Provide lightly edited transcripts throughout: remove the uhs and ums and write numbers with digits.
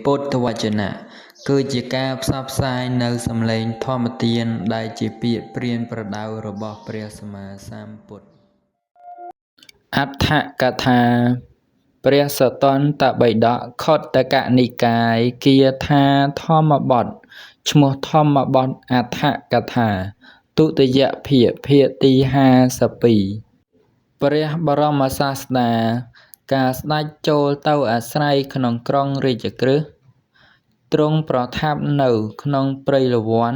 ពុទ្ធវចនៈគឺជាការផ្សព្វផ្សាយនៅសំឡេងធម្មទានដែលជាពាក្យព្រានប្រដៅរបស់ព្រះសម្មាសម្ពុទ្ធអដ្ឋកថាព្រះសតន្តបិដកខុទ្ទកនិកាយគាថាធម្មបទឈ្មោះធម្មបទអដ្ឋកថាទុតិយភាគភាគទី52ព្រះបរមសាស្តាការស្ដេចចូលទៅអាស្រ័យក្នុងក្រុងរាជក្រឹសទ្រង់ប្រថាប់នៅក្នុងព្រៃល្វ័ន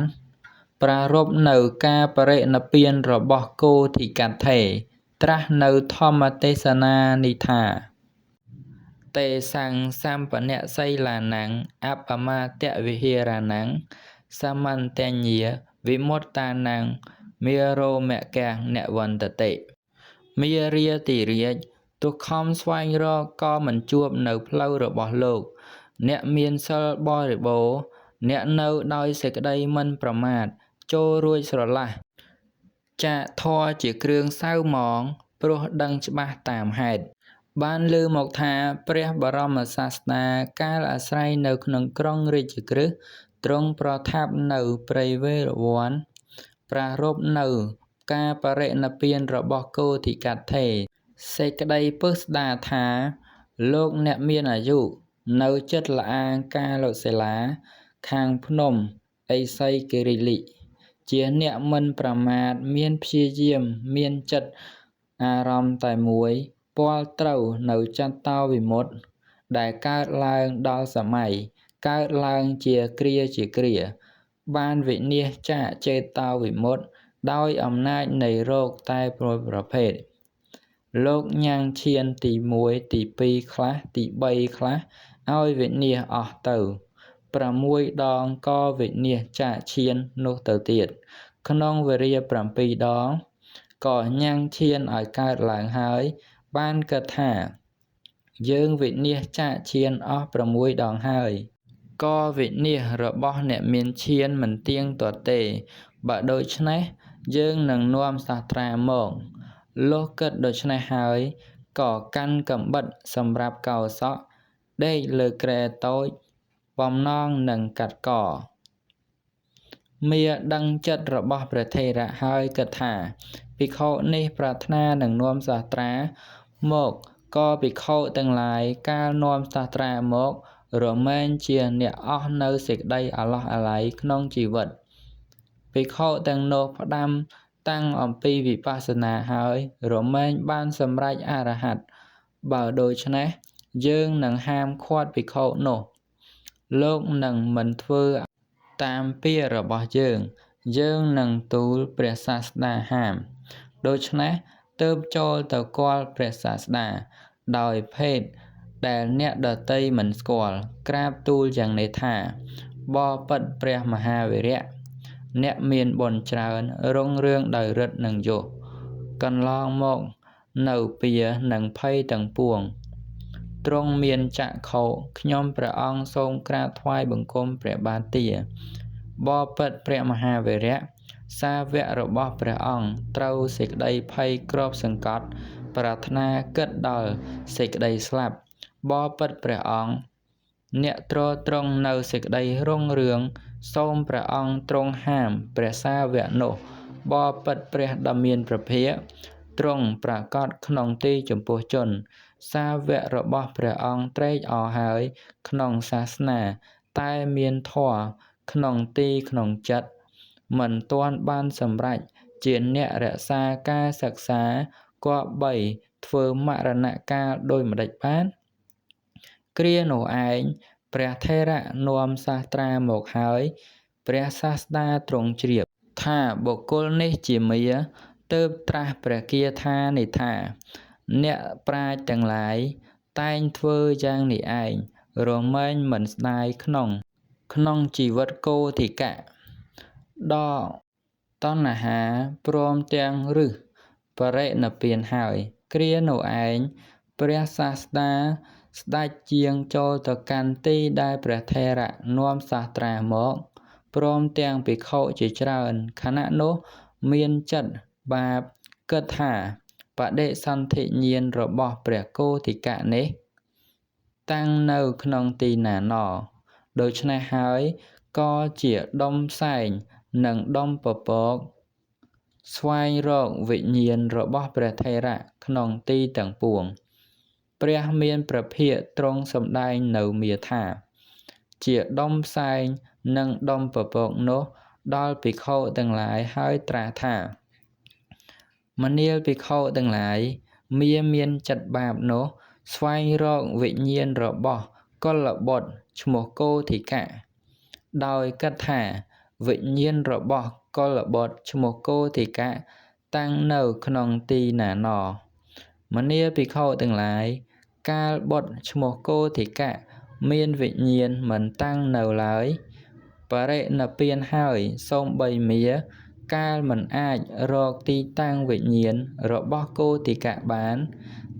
ប្រារព្ធនៅការបរិនិព្វានរបស់គោធិកត្ថេត្រាស់នៅធម្មទេសនានេះថាតេសង្ឃសម្បនសីលានង្អបមាទវិហារណង្សមន្តញ្ញាវិមុត្តានង្មេរោមកៈនវន្តតិមេរាតិរាជទុខំស្វែងរកក៏មិនជួបនៅផ្លូវរបស់លោកអ្នកមានសិលបរិបូរណ៍អ្នកនៅដោយសេចក្តីមិនប្រមាទចូលរួចស្រឡះចាកធម៌ជាគ្រឿងសៅហ្មងព្រោះដឹងច្បាស់តាមហេតុបានឮមកថាព្រះបរមសាស្តាកាលអាស្រ័យនៅក្នុងក្រុងរាជក្រឹសទ្រង់ប្រថាប់នៅព្រៃវេរវ័នប្រារព្ធនៅការបរិនិព្វានរបស់គោធិកត្ថេសេចក្តីពឹស្ដាថាលោកអ្នកមានអាយុនៅជិតល្អាងកាលសិលាខាងភ្នំឥសីគិរិលិជាអ្នកមិនប្រមាទមានព្យាយាមមានចិត្តអារម្មណ៍តែមួយពាល់ត្រូវនៅចន្តោវិមុតតិដែលកើតឡើងដល់សម័យកើតឡើងជាគ្រាបានវិនិច្ឆ័យចាកចេតោវិមុតតិដោយអំណាចនៃរោគតែប្រភេទលោកញ៉ាំងឈានទី1ទី2ខ្លះទី3ខ្លះឲ្យវិនិច្ឆ័យអស់ទៅ6 ដងក៏វិនិច្ឆ័យចាកឈាននោះទៅទៀតក្នុងវេរា7 ដងក៏ញ៉ាំងឈានឲ្យកើតឡើងហើយបានគិតថាយើងវិនិច្ឆ័យចាកឈានអស់6 ដងហើយក៏វិនិច្ឆ័យរបស់អ្នកមានឈានមិនទៀងទាត់ទេបើដូច្នេះយើងនឹងនាំសាស្ត្រាមកលុះគិតដូច្នេះហើយក៏កាន់កាំបិតសម្រាប់កោសក់ដេកលើគ្រែតូចបំណងនឹងកាត់កមាដឹងចិត្តរបស់ព្រះថេរៈហើយគិតថាភិក្ខុនេះប្រាថ្នានឹងនាំសាស្ត្រាមកក៏ភិក្ខុទាំងឡាយកាលនាំសាស្ត្រាមករមែងជាអ្នកអស់នៅសេចក្តីអាឡោះអាល័យក្នុងជីវិតភិក្ខុទាំងនោះផ្ដាំតាំងអំពីវិបស្សនាហើយរមែងបានសម្រេចអរហន្តបើដូច្នេះយើងនឹងហាមឃាត់ភិក្ខុនោះលោកនឹងមិនធ្វើតាមពាក្យរបស់យើងនឹងទូលព្រះសាស្តាហាមដូច្នេះទើបចូលទៅគាល់ព្រះសាស្តាដោយភេទដែលអ្នកដទៃមិនស្គាល់ក្រាបទូលយ៉ាងនេះថាបបិទ្ធព្រះមហាវីរៈអ្នកមានបុណ្យច្រើនរុងរឿងដោយឫទ្ធិនិងយសកន្លងមកនៅពៀនិងភ័យទាំងពួងទ្រង់មានចក្ខុខ្ញុំព្រះអង្គសូមក្រាបថ្វាយបង្គំព្រះបាទទាបបិទ្ធព្រះមហាវីរៈសាវករបស់ព្រះអង្គត្រូវសេចក្តីភ័យគ្របសង្កត់ប្រាថ្នាគិតដល់សេចក្តីស្លាប់បបិទ្ធព្រះអង្គអ្នកទ្រទ្រង់នៅសេចក្តីរុងរឿងសូមព្រះអង្គទ្រង់ហាមព្រះសាវកនោះបបិទ្ធព្រះដ៏មានព្រះភិក្ខទ្រង់ប្រកាសក្នុងទីចំពោះជនសាវករបស់ព្រះអង្គត្រេកអរហើយក្នុងសាសនាតែមានធម៌ក្នុងទីក្នុងចិត្តមិនទាន់បានសម្រេចជាអ្នករក្សាការសិក្សាគប្បីធ្វើមរណកាលដូចម្ដេចបានគ្រានោះឯងព្រះថេរៈនាំសាស្ត្រាមកហើយព្រះសាស្តាទ្រង់ជ្រាបថាបុគ្គលនេះជាមាទើបត្រាស់ព្រះគាថានេះថាអ្នកប្រាជ្ញទាំងឡាយតែងធ្វើយ៉ាងនេះឯងរមែងមិនស្ដាយក្នុងជីវិតគោធិកៈដ៏តណ្ហាព្រមទាំងឫសបរិនិព្វានហើយគ្រានោះឯងព្រះសាស្តាស្ដេចជាងចូលទៅកាន់ទីដែលព្រះថេរៈនាំសាស្ត្រាមកព្រមទាំងភិក្ខុជាច្រើនខណៈនោះមានចិត្តបាបគិតថាបដិសន្ធិញ្ញាណរបស់ព្រះគោធិកៈនេះ តាំងនៅក្នុងទីណាណោដូច្នេះហើយក៏ជាដុំផ្សែងនិងដុំពពកស្វែងរកវិញ្ញាណរបស់ព្រះថេរៈក្នុងទីទាំងពួងព្រះមានព្រះភិក្ខទ្រង់សម្ដែងនៅមាថាជាដុំផ្សែងនិងដុំពពកនោះដល់ភិក្ខុទាំងឡាយហើយត្រាស់ថាមនាលភិក្ខុទាំងឡាយមានចិត្តបាបនោះស្វែងរកវិញ្ញាណរបស់កុលបុត្រឈ្មោះគោធិកៈដោយគិតថាវិញ្ញាណរបស់កុលបុត្រឈ្មោះគោធិកៈតាំងនៅក្នុងទីណាណោមនាលភិក្ខុទាំងឡាយកាលបុត្រឈ្មោះគោធិកៈមានវិញ្ញាណមិនតាំងនៅឡើយបរិនិព្វានហើយសូម្បីមាកាលមិនអាចរកទីតាំងវិញ្ញាណរបស់គោធិកៈបាន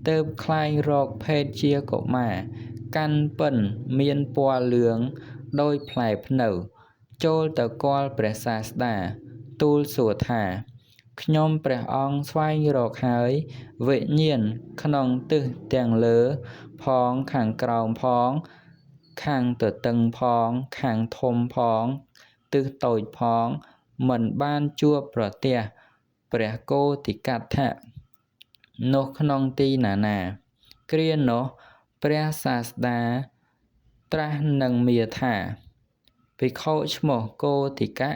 ទើបខ្លាញ់រកភេទជាកុមារកាន់ពិនមានពណ៌លឿងដោយផ្លែភ្នៅចូលទៅគាល់ព្រះសាស្តាទូលសួរថាខ្ញុំព្រះអង្គស្វែងរកហើយវិញ្ញាណក្នុងទិសទាំងលើផងខាងក្រោមផងខាងទទឹងផងខាងធំផងទិសតូចផងមិនបានជួបប្រទះព្រះគោធិកថៈនោះក្នុងទីណាគ្រានោះព្រះសាស្តាត្រាស់នឹងមាថាភិក្ខុឈ្មោះគោធិកៈ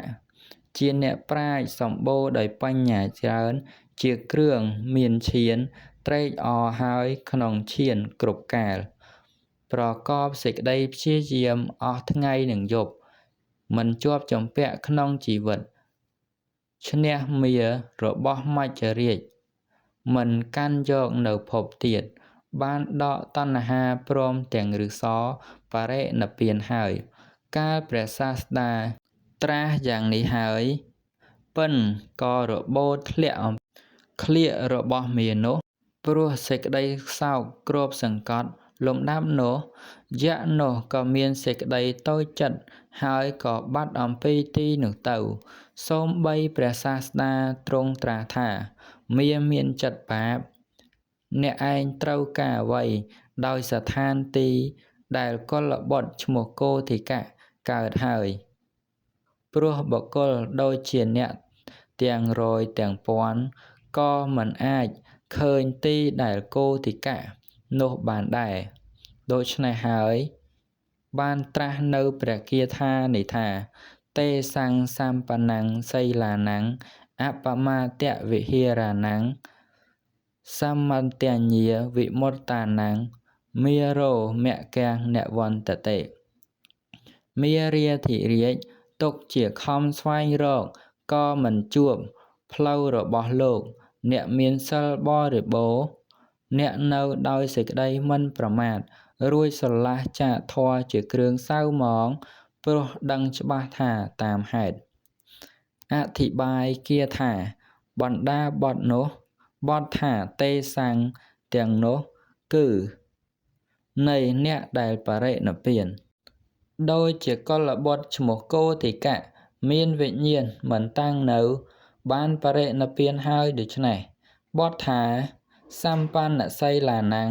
ជាអ្នកប្រាជ្ញសម្បូរដោយបញ្ញាច្រើនជាគ្រឿងមានឈានត្រេកអរហើយក្នុងឈានគ្រប់កាលប្រកបសេចក្តីព្យាយាមអស់ថ្ងៃនិងយប់មិនជាប់ជំពាក់ក្នុងជីវិតឈ្នះមារបស់មច្ចរាជមិនកាន់យកនៅភពទៀតបានដកតណ្ហាព្រមទាំងឫសបរិនិព្វានហើយកាលព្រះសាស្តាត្រាស់យ៉ាងនេះហើយពិនក៏របូតធ្លាក់ឃ្លៀករបស់មានោះព្រោះសេចក្តីសោកគ្របសង្កត់លំដាប់នោះយក្សនោះក៏មានសេចក្តីតូចចិត្តហើយក៏បាត់អំពីទីនោះទៅសូម្បីព្រះសាស្តាទ្រង់ត្រាស់ថាមានចិត្តបាបអ្នកឯងត្រូវការអ្វីដោយស្ថានទីដែលកុលបុត្រឈ្មោះគោធិកៈកើតហើយព្រោះបុគ្គលដូចជាអ្នកទាំងរយទាំងពាន់ក៏មិនអាចឃើញទីដែលគោធិកៈនោះបានដែរដូច្នេះហើយបានត្រាស់នៅព្រះគាថានេះថាទេសង្ឃសម្បណੰសីលានੰអបមាទវិហារានੰសមន្តញ្ញាវិមុត្តានੰមេរោមគ្គនវន្តតិមេរាធិរាជទុកជាខំស្វែងរកក៏មិនជួបផ្លូវរបស់លោកអ្នកមានសិលបរិបូរណ៍អ្នកនៅដោយសេចក្តីមិនប្រមាទរួចស្រឡះចាកធម៌ជាគ្រឿងសៅហ្មងព្រោះដឹងច្បាស់ថាតាមហេតុអធិបាយគាថាបណ្ដាបទនោះបទថាទេសង្ឃទាំងនោះគឺនៃអ្នកដែលបរិនិព្វានដោយជាកុលបុត្រឈ្មោះគោធិកៈមានវិញ្ញាណមិនតាំងនៅបានបរិនិព្វានហើយដូច្នេះបទថាសម្បណ្ណសីលានੰ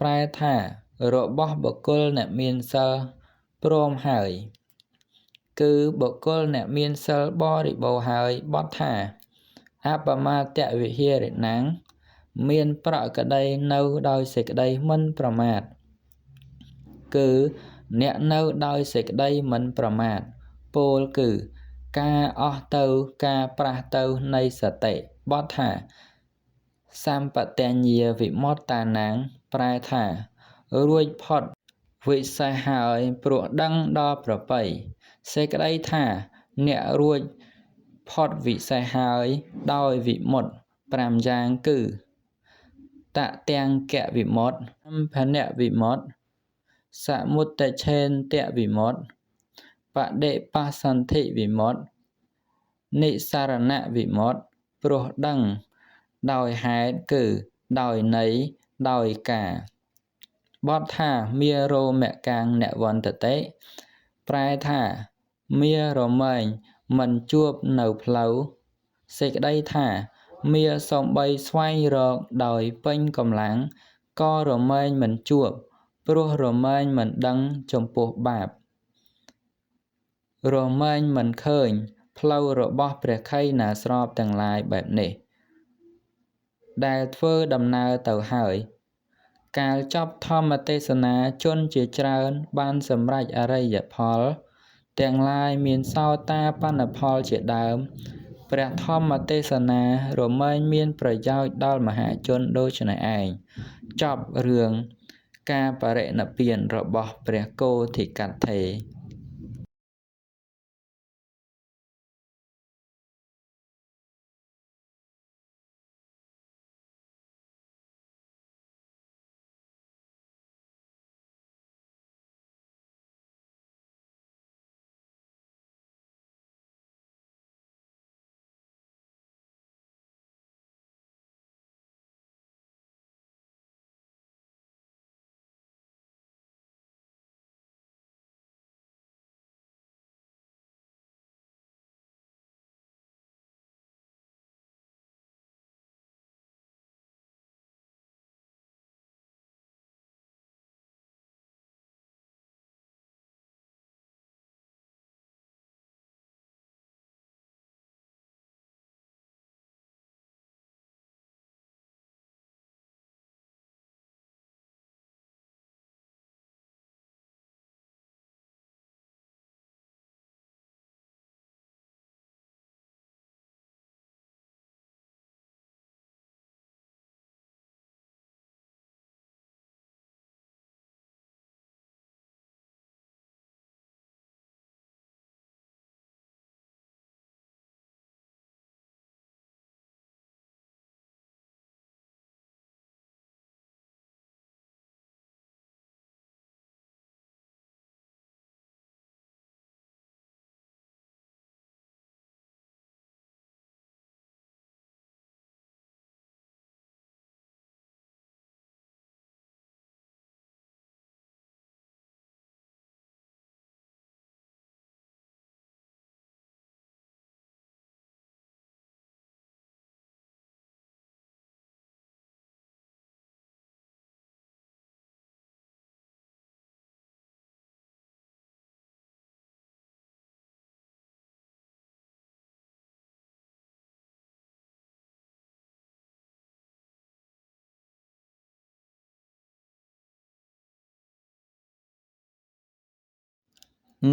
ប្រែថារបស់បុគ្គលអ្នកមានសិលព្រមហើយគឺបុគ្គលអ្នកមានសិលបរិបូរណ៍ហើយបទថាអបមាទវិហារិណੰមានប្រក្តីនៅដោយសេចក្តីមិនប្រមាទគឺអ្នកនៅដោយសេចក្តីមិនប្រមាទពោលគឺការអស់ទៅការប្រះទៅនៃសតិបទថាសម្បតញ្ញាវិមុត្តានੰប្រែថារួចផុតវិសេសហើយព្រោះដឹងដល់ប្រពៃសេចក្តីថាអ្នករួចផុតវិសេសហើយដោយវិមុតតិ5យ៉ាងគឺតទាំងកវិមុតតិសម្ភនវិមុតតិសមុត្តច្ឆេនតវិមុតតិបដិបស្សន្ធិវិមុតតិនិសរណវិមុតតិព្រោះដឹងដោយហេតុគឺដោយន័យដោយការបទថាមារោមគ្គនវន្តតិប្រែថាមារមែងមិនជួបនៅផ្លូវសេចក្តីថាមាសំបីស្វែងរកដោយពេញកម្លាំងក៏រមែងមិនជួប ព្រោះរមែងមិនដឹងចំពោះបាបរមែងមិនឃើញផ្លូវរបស់ព្រះខ័យណាស្របទាំងឡាយបែបនេះដែលធ្វើដំណើរទៅហើយកាលចប់ធម្មទេសនាជនជាច្រើនបានសម្រេចអរិយផលទាំងឡាយមានសោតាបត្តផលជាដើមព្រះធម្មទេសនារមែងមានប្រយោជន៍ដល់មហាជនដូច្នេះឯងចប់រឿងការបរិនិព្វានរបស់ព្រះគោធិកត្ថេ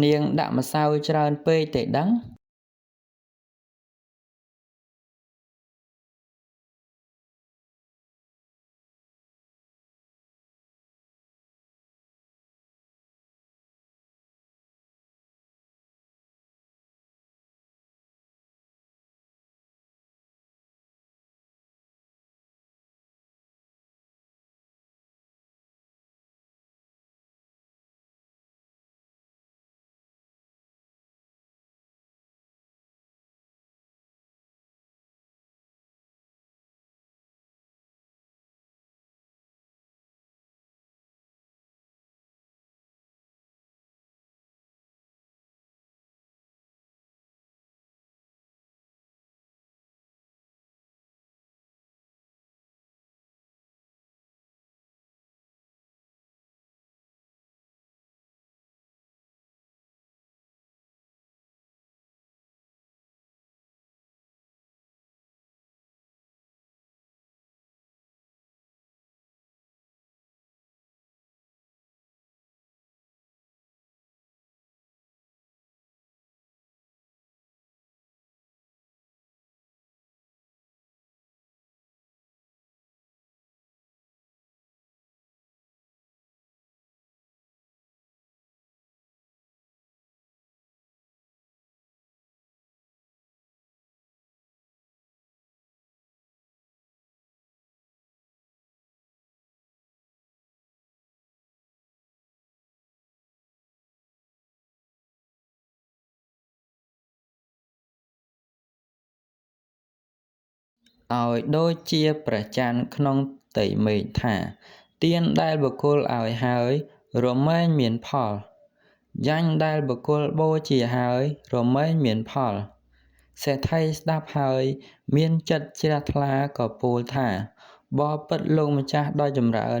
នាងដាក់ម្សៅច្រើនពេកទេដឹងឲ្យដូចជាព្រះច័ន្ទក្នុងផ្ទៃមេឃថាទានដែលបុគ្គលឲ្យហើយរមែងមានផលយ៉ាញ់ដែលបុគ្គលបូជាហើយរមែងមានផលសេដ្ឋីស្ដាប់ហើយមានចិត្តជ្រះថ្លាក៏ពោលថាបបិទ្ធលោកម្ចាស់ដ៏ចម្រើន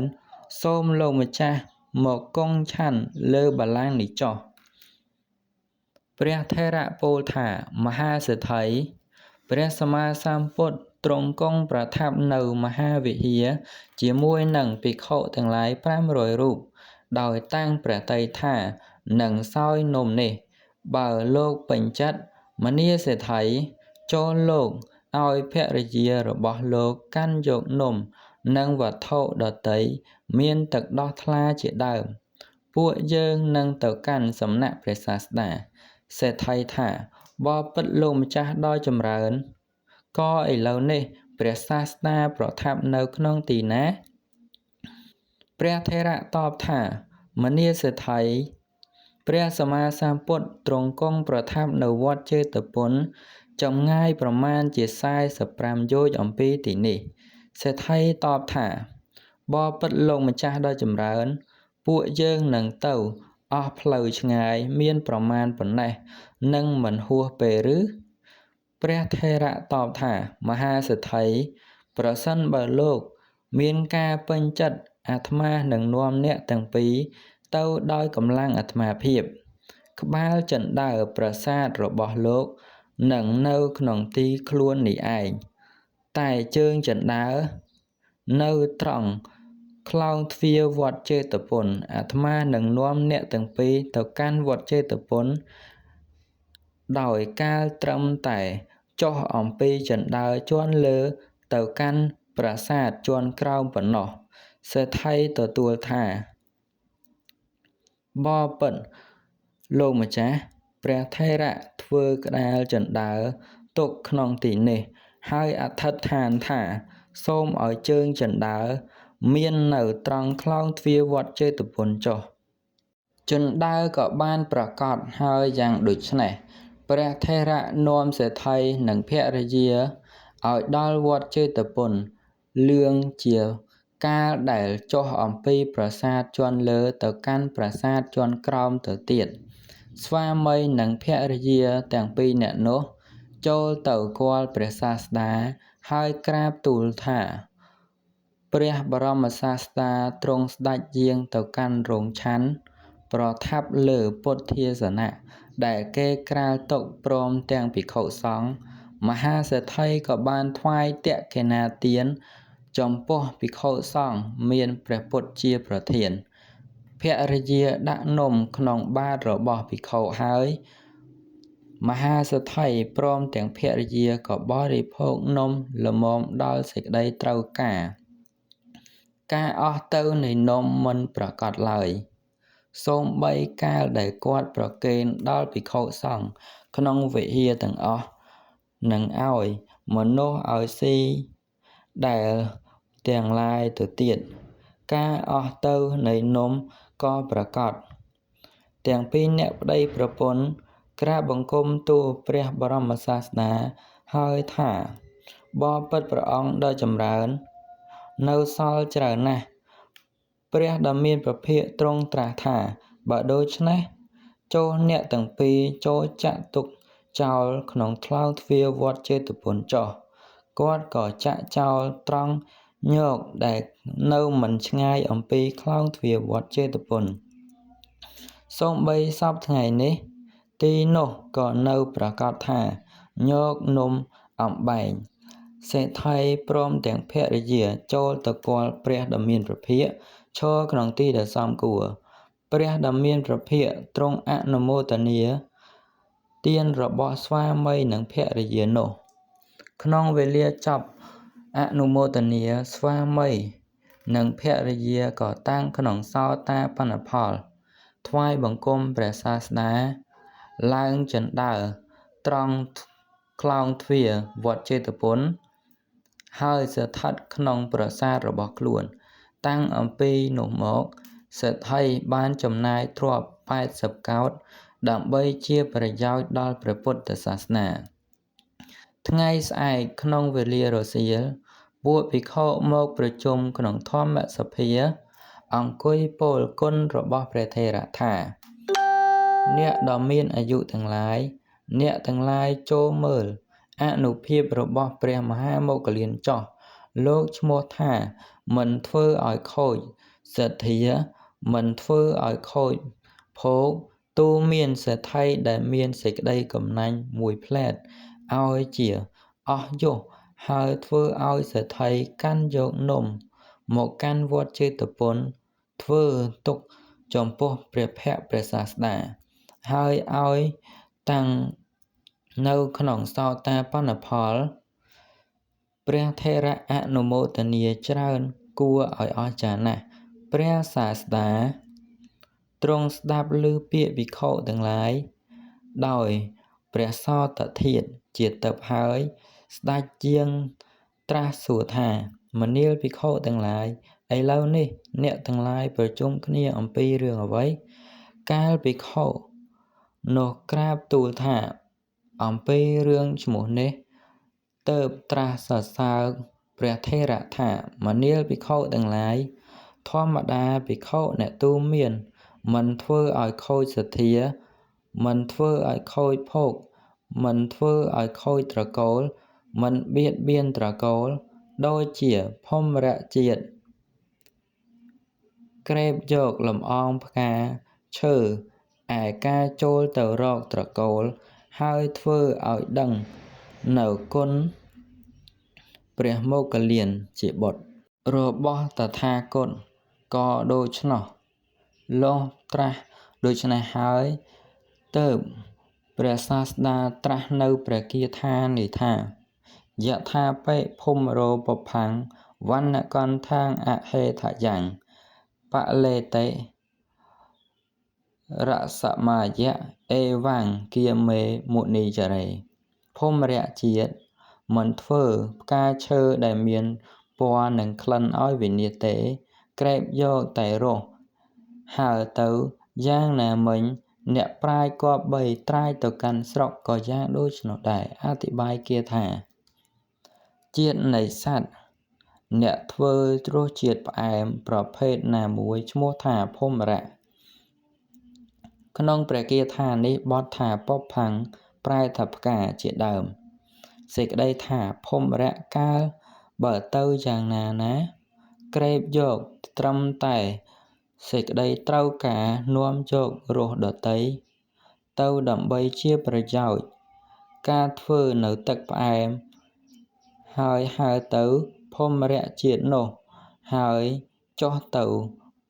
សូមលោកម្ចាស់ មកគង់ឆាន់លើបល្ល័ង្កនេះចុះព្រះថេរៈពោលថាមហាសេដ្ឋីព្រះសម្មាសម្ពុទ្ធទ្រង់គង់ប្រថាប់នៅមហាវិហារជាមួយនឹងភិក្ខុទាំងឡាយ500រូបដោយតាំងព្រះទ័យថានឹងសោយនំនេះបើលោកពេញចិត្តមនាសេដ្ឋីចូលលោកឲ្យភរិយារបស់លោកកាន់យកនំនិងវត្ថុដទៃមានទឹកដោះថ្លាជាដើមពួកយើងនឹងទៅកាន់សំណាក់ព្រះសាស្តាសេដ្ឋីថាបបិទ្ធលោកម្ចាស់ដ៏ចម្រើនក៏ឥឡូវនេះព្រះសាស្តាប្រថាប់នៅក្នុងទីណាព្រះថេរៈតបថាមនាសេដ្ឋីព្រះសម្មាសម្ពុទ្ធទ្រង់គង់ប្រថាប់នៅវត្តចេតពុនចម្ងាយប្រមាណជា45យោជន៍អំពីទីនេះសេដ្ឋីតបថាបបិទ្ធលោកម្ចាស់ដ៏ចម្រើនពួកយើងនឹងទៅអស់ផ្លូវឆ្ងាយមានប្រមាណប៉ុណ្ណេះនឹងមិនហួសពេលឬព្រះថេរៈតបថាមហាសេដ្ឋីប្រសិនបើលោកមានការពេញចិត្តអាត្មានឹងនាំអ្នកទាំងពីរទៅដោយកម្លាំងអាត្មាភាពក្បាលចិន្តាប្រាសាទរបស់លោកនឹងនៅក្នុងទីខ្លួននេះឯងតែជើងចិន្តានៅត្រង់ខ្លោងទ្វារវត្តចេតពុនអាត្មានឹងនាំអ្នកទាំងពីរទៅកាន់វត្តចេតពុនដោយកាលត្រឹមតែចុះអំពីចិន្តាជាន់លើទៅកាន់ប្រាសាទជាន់ក្រោមប៉ុណ្ណោះសេដ្ឋីទទួលថាបបិទ្ធលោកម្ចាស់ព្រះថេរៈធ្វើក្តារចិន្តាទុកក្នុងទីនេះហើយអធិដ្ឋានថាសូមឲ្យជើងចិន្តាមាននៅត្រង់ខ្លោងទ្វារវត្តចេតពុនចុះចិន្តាក៏បានប្រកាសហើយយ៉ាងដូចនេះព្រះថេរៈនាំសេដ្ឋីនិងភរិយាឲ្យដល់វត្តចេតពុនលឿងជាកាលដែលចុះអំពីប្រាសាទជាន់លើទៅកាន់ប្រាសាទជាន់ក្រោមទៅទៀតស្វាមីនិងភរិយាទាំងពីរនាក់នោះចូលទៅគាល់ព្រះសាស្តាហើយក្រាបទូលថាព្រះបរមសាស្តាទ្រង់ស្ដេចយាងទៅកាន់រោងឆាន់ប្រថាប់លើពុទ្ធាសនៈដែលគេក្រាលទុកព្រមទាំងភិក្ខុសង្ឃមហាសេដ្ឋីក៏បានថ្វាយតក្កិណាទានចំពោះភិក្ខុសង្ឃមានព្រះពុទ្ធជាប្រធានភរិយាដាក់នំក្នុងបាតរបស់ភិក្ខុហើយមហាសេដ្ឋីព្រមទាំងភរិយាក៏បរិភោគនំល្មមដល់សេចក្តីត្រូវការអស់ទៅនៃនំមិនប្រកបឡើយសូម្បីកាលដែលគាត់ប្រគេនដល់ភិក្ខុសង្ឃក្នុងវិហារទាំងអស់នឹងឲ្យមនុស្សឲ្យស៊ីដែលទាំងឡាយទៅទៀតការអស់ទៅនៃនំក៏ប្រកបទាំងពីរអ្នកប្តីប្រពន្ធក្រាបបង្គំទូលព្រះបរមសាស្តាហើយថាបបិទ្ធព្រះអង្គដ៏ចម្រើននៅសល់ច្រើនណាស់ព្រះដ៏មានព្រះភិក្ខទ្រង់ត្រាស់ថាបើដូច្នេះចូលអ្នកទាំងពីរចូលចាក់ទុកចោលក្នុងខ្លោងទ្វារវត្តចេតពុនចុះគាត់ក៏ចាក់ចោលត្រង់ញោកដែលនៅមិនឆ្ងាយអំពីខ្លោងទ្វារវត្តចេតពុនសូម្បីសពថ្ងៃនេះទីនោះក៏នៅប្រកាសថាញោកនំអំបែងសេដ្ឋីព្រមទាំងភរិយាចូលទៅគាល់ព្រះដ៏មានព្រះភិក្ខឈរក្នុងទីដែលសមគួរព្រះដ៏មានព្រះភិក្ខទ្រង់អនុមោទនាទានរបស់ស្វាមីនិងភរិយានោះក្នុងវេលាចប់អនុមោទនាស្វាមីនិងភរិយាក៏តាំងក្នុងសោតាបត្តផលថ្វាយបង្គំព្រះសាស្តាឡើងចិន្តាត្រង់ខ្លោងទ្វារវត្តចេតពុនហើយស្ថិតក្នុងប្រាសាទរបស់ខ្លួនតាំងអំពីនោះមកសេដ្ឋីបានចំណាយទ្រព្យ80កោដ្ឋដើម្បីជាប្រយោជន៍ដល់ព្រះពុទ្ធសាសនាថ្ងៃស្អែកក្នុងវេលារសៀលពួកភិក្ខុមកប្រជុំក្នុងធម្មសភាអង្គុយពោលគុណរបស់ព្រះថេរៈថាអ្នកដ៏មានអាយុទាំងឡាយអ្នកទាំងឡាយចូលមើលអនុភាពរបស់ព្រះមហាមោគលានចុះលោកឈ្មោះថាមិនធ្វើឲ្យខូចសទ្ធា មិនធ្វើឲ្យខូចភោគទូមានសេដ្ឋីដែលមានសេចក្តីកំណាញ់មួយផ្លែតឲ្យជាអស់យសហើយធ្វើឲ្យសេដ្ឋីកាន់យកនំមកកាន់វត្តចេតពុនធ្វើទុកចំពោះព្រះភ័ក្ត្រព្រះសាស្តាហើយឲ្យតាំងនៅក្នុងសោតាបនផលព្រះថេរៈអនុមោទនាច្រើនគួរឲ្យអស្ចារ្យណាស់ព្រះសាស្តាទ្រង់ស្ដាប់ឮពាក្យភិក្ខុទាំងឡាយដោយព្រះសោតធាតុជាទិព្វហើយស្ដេចជាងត្រាស់សួរថាមនាលភិក្ខុទាំងឡាយឥឡូវនេះអ្នកទាំងឡាយប្រជុំគ្នាអំពីរឿងអ្វីកាលភិក្ខុនោះក្រាបទូលថាអំពីរឿងឈ្មោះនេះទើបត្រាស់សរសើរព្រះថេរៈថាមនាលភិក្ខុទាំងឡាយធម្មតាភិក្ខុអ្នកទូមានមិនធ្វើឲ្យខូចសទ្ធាមិនធ្វើឲ្យខូចភោគមិនធ្វើឲ្យខូចត្រកូលមិនបៀតបៀនត្រកូលដូចជាភមរៈជាតិក្រេបយកលំអងផ្កាឈើឯការចូលទៅរកត្រកូលហើយធ្វើឲ្យដឹងនៅគុណព្រះមោគលានជាបុត្ររបស់តថាគតក៏ដូច្នោះលោះត្រាស់ដូច្នេះហើយទើបព្រះសាស្តាត្រាស់នៅព្រះគាថានេះថាយថាបិភូមរោពផੰងវណ្ណកន្ធាងអហេថយ៉ាងបលេតិរសមយៈអេវੰគាមេមុនីចរេភូមរៈជាតិមិនធ្វើផ្កាឈើដែលមានពណ៌និងក្លិនឲ្យវិនាសទេក្រេបយកតែរសហើរទៅយ៉ាងណាមិញអ្នកប្រាជ្ញគប្បីត្រាយទៅកាន់ស្រុកក៏យ៉ាងដូចនោះដែរអធិប្បាយគាថាជាតិនៃសត្វអ្នកធ្វើរសជាតិផ្អែមប្រភេទណាមួយឈ្មោះថាភូមរៈក្នុងព្រះគាថានេះបទថាពផੰងប្រែថាផ្កាជាដើមសេចក្តីថាភូមរៈកាលបើទៅយ៉ាងណាក្រេបយកត្រឹមតែសេចក្តីត្រូវការនាំយករសដតីទៅដើម្បីជាប្រយោជន៍ការធ្វើនៅទឹកផ្អែមហើយហើរទៅភូមរៈជាតិនោះហើយចុះទៅ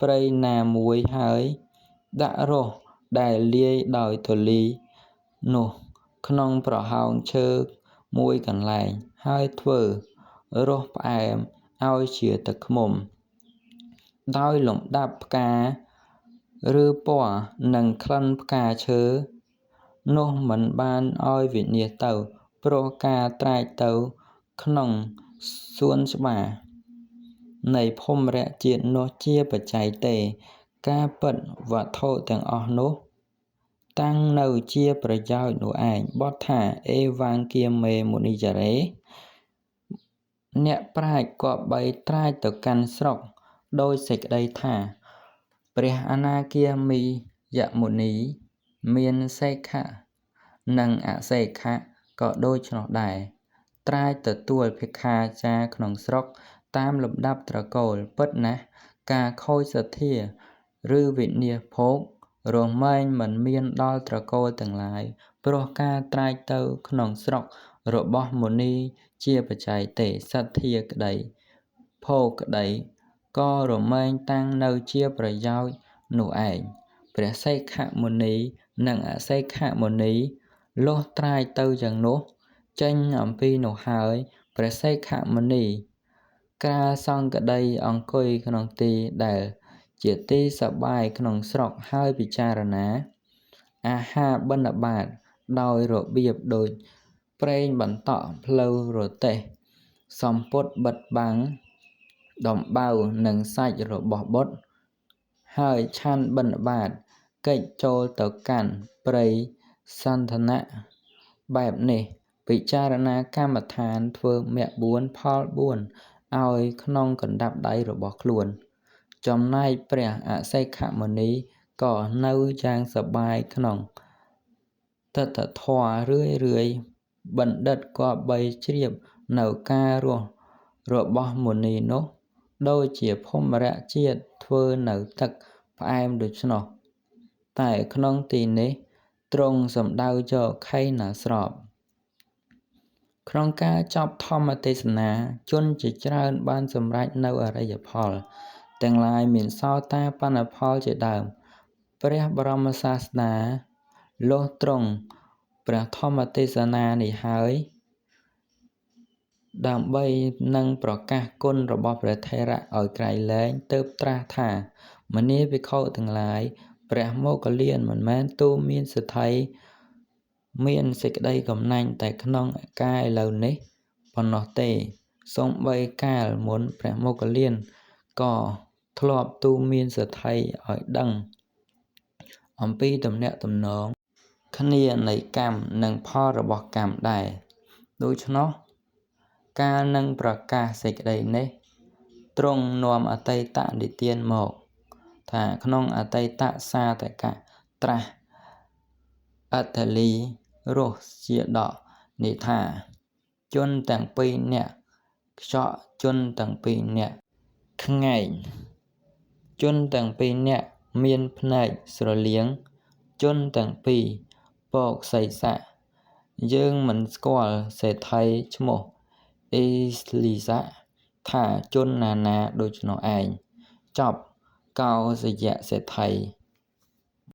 ព្រៃណាមួយហើយដាក់រសដែលលាយដោយធូលីនោះក្នុងប្រហោងឈើមួយកន្លែងហើយធ្វើរសផ្អែមឲ្យជាទឹកឃ្មុំដោយលំដាប់ផ្កាឬពណ៌និងក្លិនផ្កាឈើនោះមិនបានឲ្យវិនាសទៅព្រោះការត្រាចទៅក្នុងសួនច្បារនៃភូមរៈជាតិនោះជាបច្ច័យទេការពិតវត្ថុទាំងអស់នោះតាំងនៅជាប្រយោជន៍នោះឯងបទថាអេវ៉ាងគាមេមុនីចរេអ្នកប្រាជ្ញគប្បីត្រាចទៅកាន់ស្រុកដោយសេចក្តីថាព្រះអនាគាមីយមុនីមានសេខៈនិងអសេខៈក៏ដូច្នោះដែរត្រាចទទួលភិក្ខាចារ្យក្នុងស្រុកតាមលំដាប់ត្រកូលពិតណាស់ការខូចសទ្ធាឬវិនាសភោគរមែងមិនមានដល់ត្រកូលទាំងឡាយព្រោះការត្រាចទៅក្នុងស្រុករបស់មុនីជាបច្ច័យទេសទ្ធាក្តីភោគក្តីក៏រមែងតាំងនៅជាប្រយោជន៍នោះឯងព្រះសិក្ខមុនីនិងអសិក្ខមុនីលុះត្រាយទៅយ៉ាងនោះចេញអំពីនោះហើយព្រះសិក្ខមុនីក្រាលសង្កដីអង្គុយក្នុងទីដែលជាទីសប្បាយក្នុងស្រុកហើយពិចារណាអាហារបិណ្ឌបាតដោយរបៀបដូចប្រេងបន្តក់ផ្លូវរទេះសម្ពុតបិទបាំងដំបៅនិងសាច់របស់បុត្រហើយឆាន់បិណ្ឌបាតកិច្ចចូលទៅកាន់ព្រៃសន្ធនៈបែបនេះពិចារណាកម្មដ្ឋានធ្វើមគ្គ4ផល4ឲ្យក្នុងកណ្ដាប់ដៃរបស់ខ្លួនចំណែកព្រះអសិក្ខមុនីក៏នៅយ៉ាងសប្បាយក្នុងទិដ្ឋធម៌រឿយបណ្ឌិតគប្បីជ្រាបនៅការរស់របស់មុនីនោះដូចជាភូមរៈជាតិធ្វើនៅទឹក ផ្អែមដូច្នោះតែក្នុងទីនេះទ្រង់សំដៅយកខៃណាស្របក្នុងការចប់ធម្មទេសនាជនជាច្រើនបានសម្រេចនៅអរិយផលទាំងឡាយមានសោតាបត្តផលជាដើមព្រះបរមសាស្តាលុះទ្រង់ព្រះធម្មទេសនានេះហើយដើម្បីនឹងប្រកាសគុណរបស់ព្រះថេរៈឲ្យក្រៃលែងទើបត្រាស់ថាមនាភិក្ខុទាំងឡាយព្រះមោគលានមិនមែនទូមានសិទ្ធិមានសេចក្តីកំណាញ់តែក្នុងកាលឥឡូវនេះប៉ុណ្ណោះទេសូម្បីកាលមុនព្រះមោគលានក៏ធ្លាប់ទូមានសិទ្ធិឲ្យដឹងអំពីទំនាក់ទំនងគ្នានៃកម្មនិងផលរបស់កម្មដែរដូច្នោះកាលនឹងប្រកាសសេចក្តីនេះទ្រង់នាំអតីតនិទានមកថាក្នុងអតីតសាតកៈត្រាស់អត្តលីរស់ជាដកនេះថាជនទាំងពីរនាក់ខ្យក់ជនទាំងពីរនាក់ខ្ងែងជនទាំងពីរនាក់មានភ្នែកស្រលៀងជនទាំងពីរពកសីស័កយើងមិនស្គាល់សេដ្ឋីឈ្មោះអេស្លីសាថាជនណាដូច្នោះឯងចប់កោសយៈសេដ្ឋី